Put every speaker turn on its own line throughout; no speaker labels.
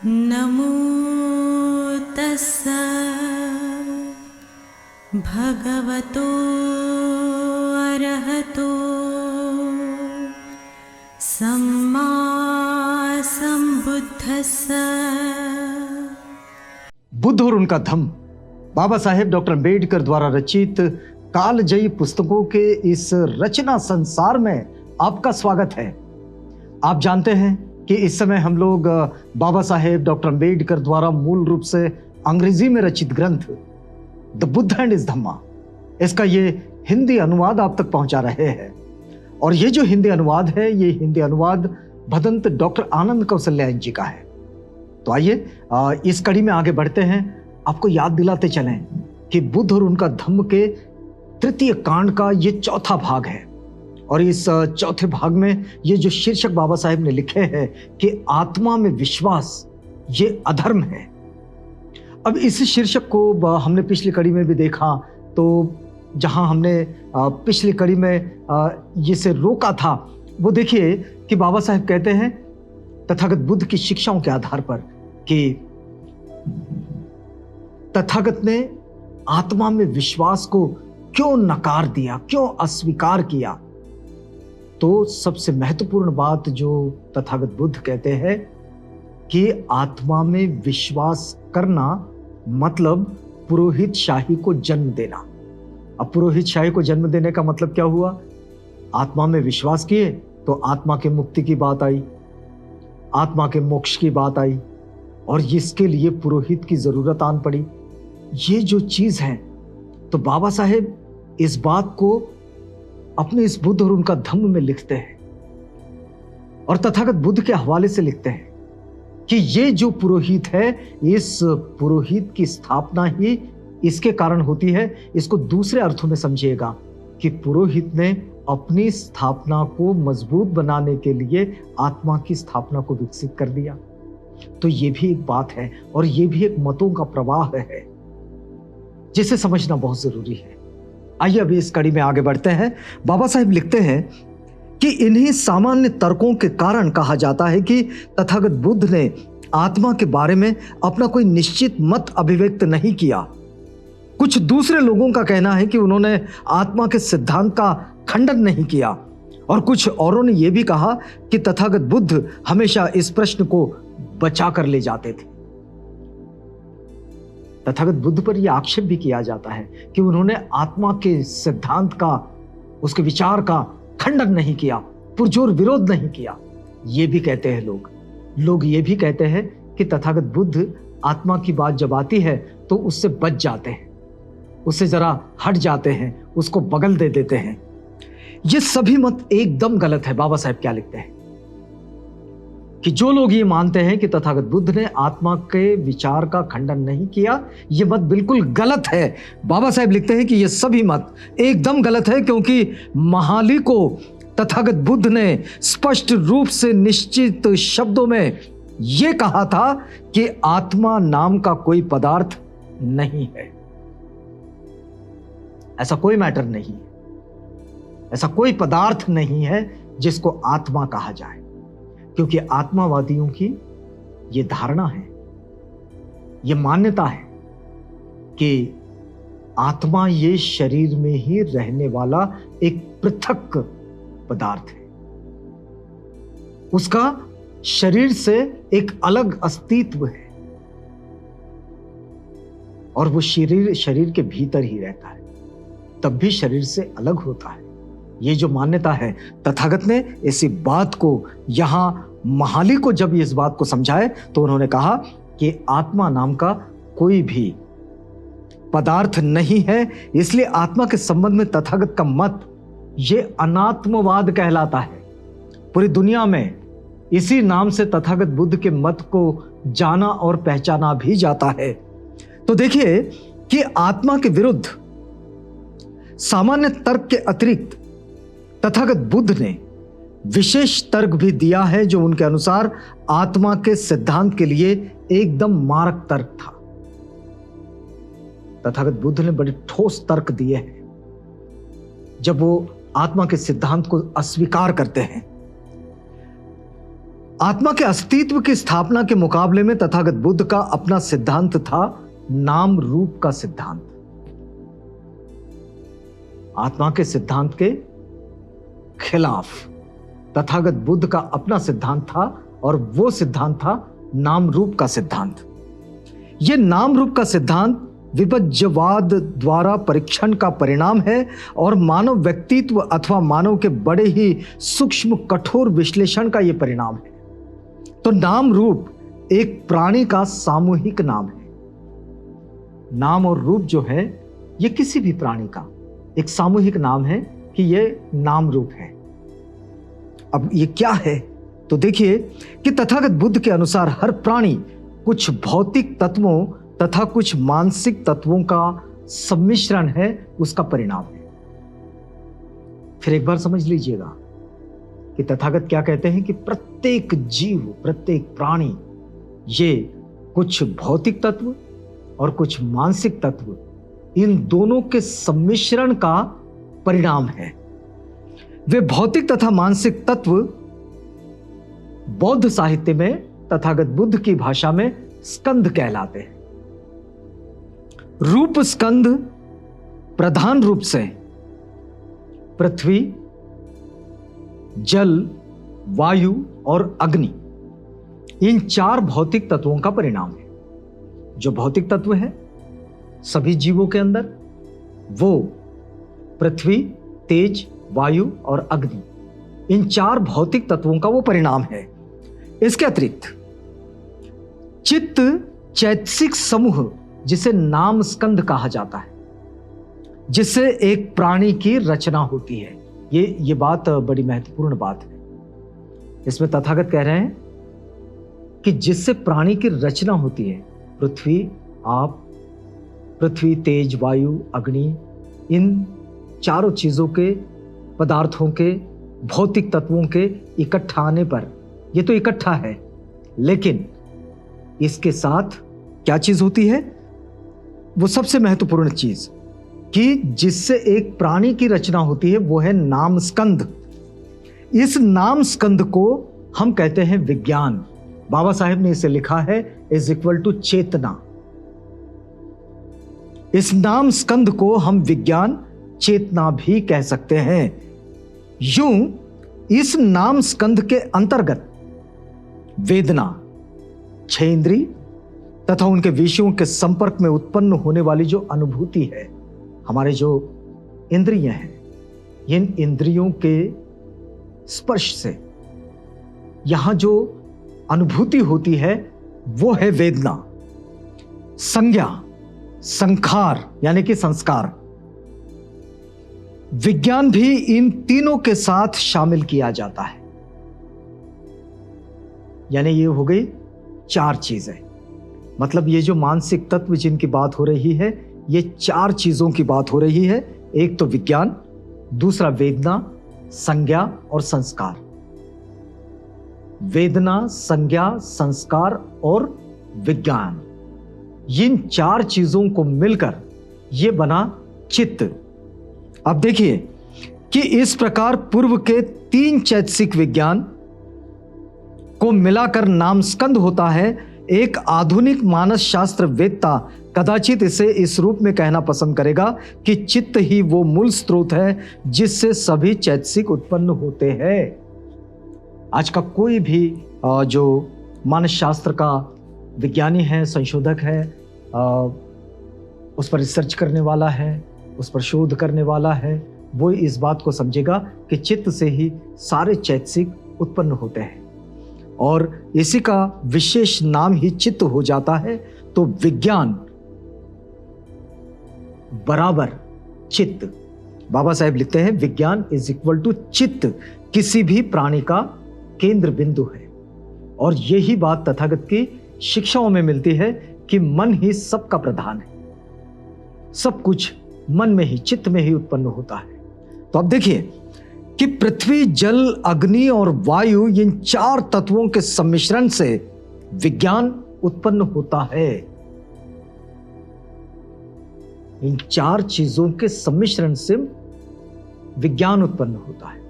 नमो तस्सा भगवतो अरहतो सम्मा संबुद्धस्सा।
बुद्ध और उनका धम्म बाबा साहेब डॉक्टर अम्बेडकर द्वारा रचित कालजयी पुस्तकों के इस रचना संसार में आपका स्वागत है। आप जानते हैं कि इस समय हम लोग बाबा साहेब डॉक्टर अम्बेडकर द्वारा मूल रूप से अंग्रेजी में रचित ग्रंथ द बुद्ध एंड हिज धम्मा, इसका ये हिंदी अनुवाद आप तक पहुंचा रहे हैं। और ये जो हिंदी अनुवाद है, ये हिंदी अनुवाद भदंत डॉक्टर आनंद कौशल्यायन जी का है। तो आइए इस कड़ी में आगे बढ़ते हैं। आपको याद दिलाते चलें कि बुद्ध और उनका धम्म के तृतीय कांड का ये चौथा भाग है। और इस चौथे भाग में ये जो शीर्षक बाबा साहेब ने लिखे हैं कि आत्मा में विश्वास ये अधर्म है। अब इस शीर्षक को हमने पिछली कड़ी में भी देखा, तो जहां हमने पिछली कड़ी में ये से रोका था, वो देखिए कि बाबा साहेब कहते हैं तथागत बुद्ध की शिक्षाओं के आधार पर कि तथागत ने आत्मा में विश्वास को क्यों नकार दिया, क्यों अस्वीकार किया। तो सबसे महत्वपूर्ण बात जो तथागत बुद्ध कहते हैं कि आत्मा में विश्वास करना मतलब पुरोहित शाही को जन्म देना। अब पुरोहित शाही को जन्म देने का मतलब क्या हुआ? आत्मा में विश्वास किए तो आत्मा के मुक्ति की बात आई, आत्मा के मोक्ष की बात आई, और इसके लिए पुरोहित की जरूरत आन पड़ी। ये जो चीज है, तो बाबा साहेब इस बात को अपने इस बुद्ध और उनका धम्म में लिखते हैं और तथागत बुद्ध के हवाले से लिखते हैं कि ये जो पुरोहित है, इस पुरोहित की स्थापना ही इसके कारण होती है। इसको दूसरे अर्थों में समझिएगा कि पुरोहित ने अपनी स्थापना को मजबूत बनाने के लिए आत्मा की स्थापना को विकसित कर दिया। तो ये भी एक बात है और ये भी एक मतों का प्रवाह है जिसे समझना बहुत जरूरी है। आइए अभी इस कड़ी में आगे बढ़ते हैं। बाबा साहेब लिखते हैं कि इन्हीं सामान्य तर्कों के कारण कहा जाता है कि तथागत बुद्ध ने आत्मा के बारे में अपना कोई निश्चित मत अभिव्यक्त नहीं किया। कुछ दूसरे लोगों का कहना है कि उन्होंने आत्मा के सिद्धांत का खंडन नहीं किया, और कुछ औरों ने यह भी कहा कि तथागत बुद्ध हमेशा इस प्रश्न को बचा कर ले जाते थे। तथागत बुद्ध पर यह आक्षेप भी किया जाता है कि उन्होंने आत्मा के सिद्धांत का, उसके विचार का खंडन नहीं किया, पुरजोर विरोध नहीं किया। ये भी कहते हैं लोग ये भी कहते हैं कि तथागत बुद्ध आत्मा की बात जब आती है तो उससे बच जाते हैं, उससे जरा हट जाते हैं, उसको बगल दे देते हैं। ये सभी मत एकदम गलत है। बाबा साहब क्या लिखते हैं कि जो लोग ये मानते हैं कि तथागत बुद्ध ने आत्मा के विचार का खंडन नहीं किया, ये मत बिल्कुल गलत है। बाबा साहब लिखते हैं कि ये सभी मत एकदम गलत है, क्योंकि महाली को तथागत बुद्ध ने स्पष्ट रूप से निश्चित शब्दों में यह कहा था कि आत्मा नाम का कोई पदार्थ नहीं है। ऐसा कोई मैटर नहीं है, ऐसा कोई पदार्थ नहीं है जिसको आत्मा कहा जाए, क्योंकि आत्मावादियों की यह धारणा है, यह मान्यता है कि आत्मा ये शरीर में ही रहने वाला एक पृथक पदार्थ है। उसका शरीर से एक अलग अस्तित्व है और वो शरीर के भीतर ही रहता है, तब भी शरीर से अलग होता है। ये जो मान्यता है, तथागत ने इसी बात को यहां महाली को जब इस बात को समझाए तो उन्होंने कहा कि आत्मा नाम का कोई भी पदार्थ नहीं है, इसलिए आत्मा के संबंध में तथागत का मत ये अनात्मवाद कहलाता है। पूरी दुनिया में इसी नाम से तथागत बुद्ध के मत को जाना और पहचाना भी जाता है। तो देखिए कि आत्मा के विरुद्ध सामान्य तर्क के अतिरिक्त तथागत बुद्ध ने विशेष तर्क भी दिया है, जो उनके अनुसार आत्मा के सिद्धांत के लिए एकदम मारक तर्क था। तथागत बुद्ध ने बड़े ठोस तर्क दिए हैं जब वो आत्मा के सिद्धांत को अस्वीकार करते हैं। आत्मा के अस्तित्व की स्थापना के मुकाबले में तथागत बुद्ध का अपना सिद्धांत था नाम रूप का सिद्धांत। आत्मा के सिद्धांत के खिलाफ तथागत बुद्ध का अपना सिद्धांत था, और वो सिद्धांत था नाम रूप का सिद्धांत। यह नाम रूप का सिद्धांत विपज्यवाद द्वारा परीक्षण का परिणाम है और मानव व्यक्तित्व अथवा मानव के बड़े ही सूक्ष्म कठोर विश्लेषण का यह परिणाम है। तो नाम रूप एक प्राणी का सामूहिक नाम है। नाम और रूप जो है यह किसी भी प्राणी का एक सामूहिक नाम है कि यह नाम रूप है। अब यह क्या है? तो देखिए कि तथागत बुद्ध के अनुसार हर प्राणी कुछ भौतिक तत्वों तथा कुछ मानसिक तत्वों का सम्मिश्रण है, उसका परिणाम है। फिर एक बार समझ लीजिएगा कि तथागत क्या कहते हैं कि प्रत्येक जीव, प्रत्येक प्राणी ये कुछ भौतिक तत्व और कुछ मानसिक तत्व, इन दोनों के सम्मिश्रण का परिणाम है। वे भौतिक तथा मानसिक तत्व बौद्ध साहित्य में तथागत बुद्ध की भाषा में स्कंद कहलाते हैं। रूप स्कंद प्रधान रूप से पृथ्वी, जल, वायु और अग्नि, इन चार भौतिक तत्वों का परिणाम है। जो भौतिक तत्व है सभी जीवों के अंदर, वो पृथ्वी, तेज, वायु और अग्नि, इन चार भौतिक तत्वों का वो परिणाम है। इसके अतिरिक्त चित्त चैतसिक समूह, जिसे नाम स्कंद कहा जाता है, जिससे एक प्राणी की रचना होती है। ये बात बड़ी महत्वपूर्ण बात है। इसमें तथागत कह रहे हैं कि जिससे प्राणी की रचना होती है, पृथ्वी, आप, पृथ्वी, तेज, वायु, अग्नि, इन चारों चीजों के, पदार्थों के, भौतिक तत्वों के इकट्ठा आने पर, ये तो इकट्ठा है, लेकिन इसके साथ क्या चीज होती है? वो सबसे महत्वपूर्ण चीज कि जिससे एक प्राणी की रचना होती है, वो है नाम स्कंद। इस नाम स्कंद को हम कहते हैं विज्ञान। बाबा साहेब ने इसे लिखा है इज इक्वल टू चेतना। इस नाम स्कंद को हम विज्ञान, चेतना भी कह सकते हैं। यूं इस नाम स्कंद के अंतर्गत वेदना, छह इंद्रिय तथा उनके विषयों के संपर्क में उत्पन्न होने वाली जो अनुभूति है, हमारे जो इंद्रिय हैं, इन इंद्रियों के स्पर्श से यहां जो अनुभूति होती है वो है वेदना। संज्ञा, संखार यानी कि संस्कार, विज्ञान भी इन तीनों के साथ शामिल किया जाता है। यानी ये हो गई चार चीजें। मतलब ये जो मानसिक तत्व जिनकी बात हो रही है, ये चार चीजों की बात हो रही है। एक तो विज्ञान, दूसरा वेदना, संज्ञा और संस्कार। वेदना, संज्ञा, संस्कार और विज्ञान, इन चार चीजों को मिलकर यह बना चित्त। अब देखिए कि इस प्रकार पूर्व के तीन चैतसिक विज्ञान को मिलाकर नाम स्कंद होता है। एक आधुनिक मानस शास्त्र वेत्ता कदाचित इसे इस रूप में कहना पसंद करेगा कि चित्त ही वो मूल स्रोत है जिससे सभी चैतसिक उत्पन्न होते हैं। आज का कोई भी जो मानस शास्त्र का विज्ञानी है, संशोधक है, उस पर रिसर्च करने वाला है, उस पर शोध करने वाला है, वो इस बात को समझेगा कि चित्त से ही सारे चैतसिक उत्पन्न होते हैं और इसी का विशेष नाम ही चित्त हो जाता है। तो विज्ञान बराबर चित्त। बाबा साहेब लिखते हैं विज्ञान इज इक्वल टू चित्त, किसी भी प्राणी का केंद्र बिंदु है। और यही बात तथागत की शिक्षाओं में मिलती है कि मन ही सबका प्रधान है, सब कुछ मन में ही, चित्त में ही उत्पन्न होता है। तो अब देखिए कि पृथ्वी, जल, अग्नि और वायु, इन चार तत्वों के सम्मिश्रण से विज्ञान उत्पन्न होता है। इन चार चीजों के सम्मिश्रण से विज्ञान उत्पन्न होता है।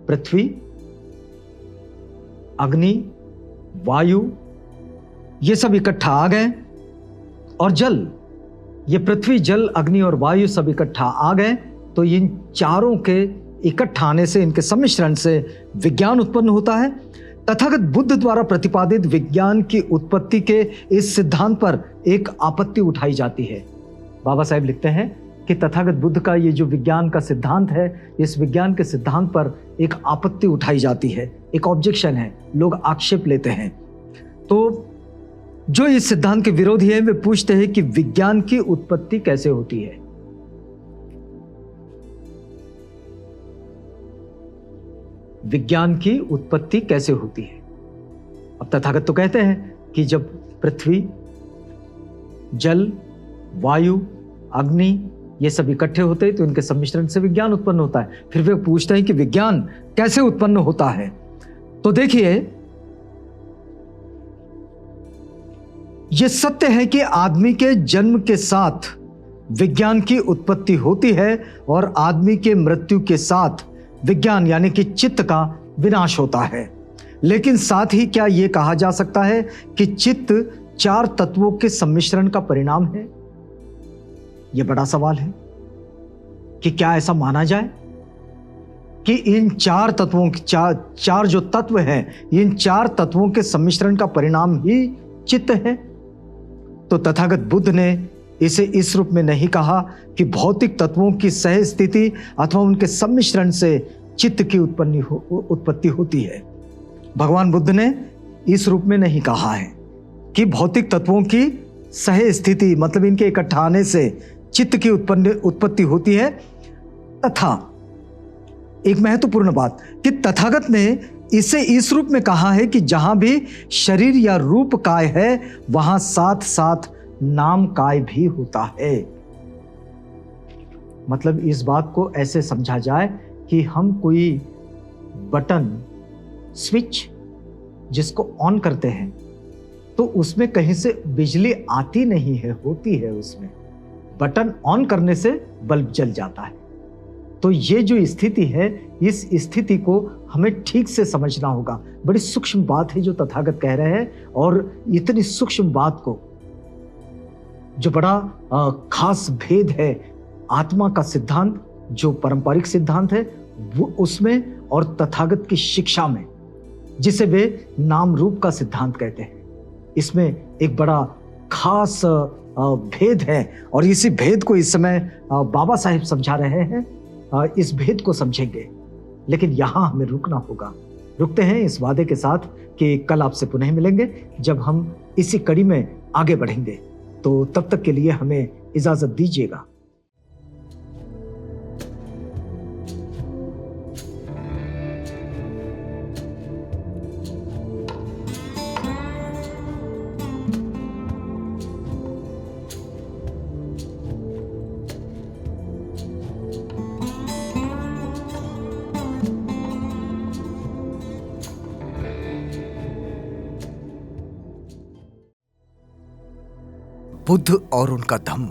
पृथ्वी, अग्नि, वायु ये सब इकट्ठा आ गए और जल, ये पृथ्वी, जल, अग्नि और वायु सब इकट्ठा आ गए। तो इन चारों के इकट्ठा आने से, इनके सम्मिश्रण से विज्ञान उत्पन्न होता है। तथागत बुद्ध द्वारा प्रतिपादित विज्ञान की उत्पत्ति के इस सिद्धांत पर एक आपत्ति उठाई जाती है। बाबा साहेब लिखते हैं कि तथागत बुद्ध का ये जो विज्ञान का सिद्धांत है, इस विज्ञान के सिद्धांत पर एक आपत्ति उठाई जाती है, एक ऑब्जेक्शन है, लोग आक्षेप लेते हैं। तो जो इस सिद्धांत के विरोधी है वे पूछते हैं कि विज्ञान की उत्पत्ति कैसे होती है। विज्ञान की उत्पत्ति कैसे होती है? अब तथागत तो कहते हैं कि जब पृथ्वी, जल, वायु, अग्नि ये सब इकट्ठे होते हैं तो इनके सम्मिश्रण से विज्ञान उत्पन्न होता है। फिर वे पूछते हैं कि विज्ञान कैसे उत्पन्न होता है। तो देखिए, यह सत्य है कि आदमी के जन्म के साथ विज्ञान की उत्पत्ति होती है और आदमी के मृत्यु के साथ विज्ञान यानी कि चित्त का विनाश होता है। लेकिन साथ ही क्या यह कहा जा सकता है कि चित्त चार तत्वों के सम्मिश्रण का परिणाम है? यह बड़ा सवाल है कि क्या ऐसा माना जाए कि इन चार तत्वों चार जो तत्व हैं, इन चार तत्वों के सम्मिश्रण का परिणाम ही चित्त है? तो तथागत बुद्ध ने इसे इस रूप में नहीं कहा कि भौतिक तत्वों की सह स्थिति अथवा उनके सम्मिश्रण से चित्त की उत्पत्ति होती है। भगवान बुद्ध ने इस रूप में नहीं कहा है कि भौतिक तत्वों की सह स्थिति मतलब इनके इकट्ठा आने से चित्त की उत्पत्ति होती है। तथा एक महत्वपूर्ण बात कि तथागत ने इसे इस रूप में कहा है कि जहां भी शरीर या रूप काय है वहां साथ साथ नाम काय भी होता है। मतलब इस बात को ऐसे समझा जाए कि हम कोई बटन, स्विच जिसको ऑन करते हैं तो उसमें कहीं से बिजली आती नहीं है, होती है उसमें। बटन ऑन करने से बल्ब जल जाता है। तो ये जो स्थिति है, इस स्थिति को हमें ठीक से समझना होगा। बड़ी सूक्ष्म बात है जो तथागत कह रहे हैं और इतनी सूक्ष्म बात को, जो बड़ा खास भेद है आत्मा का सिद्धांत जो पारंपरिक सिद्धांत है वो उसमें और तथागत की शिक्षा में, जिसे वे नाम रूप का सिद्धांत कहते हैं, इसमें एक बड़ा खास भेद है। और इसी भेद को इस समय बाबा साहेब समझा रहे हैं। इस भेद को समझेंगे, लेकिन यहां हमें रुकना होगा। रुकते हैं इस वादे के साथ कि कल आपसे पुनः मिलेंगे जब हम इसी कड़ी में आगे बढ़ेंगे। तो तब तक के लिए हमें इजाजत दीजिएगा।
बुद्ध और उनका धम्म।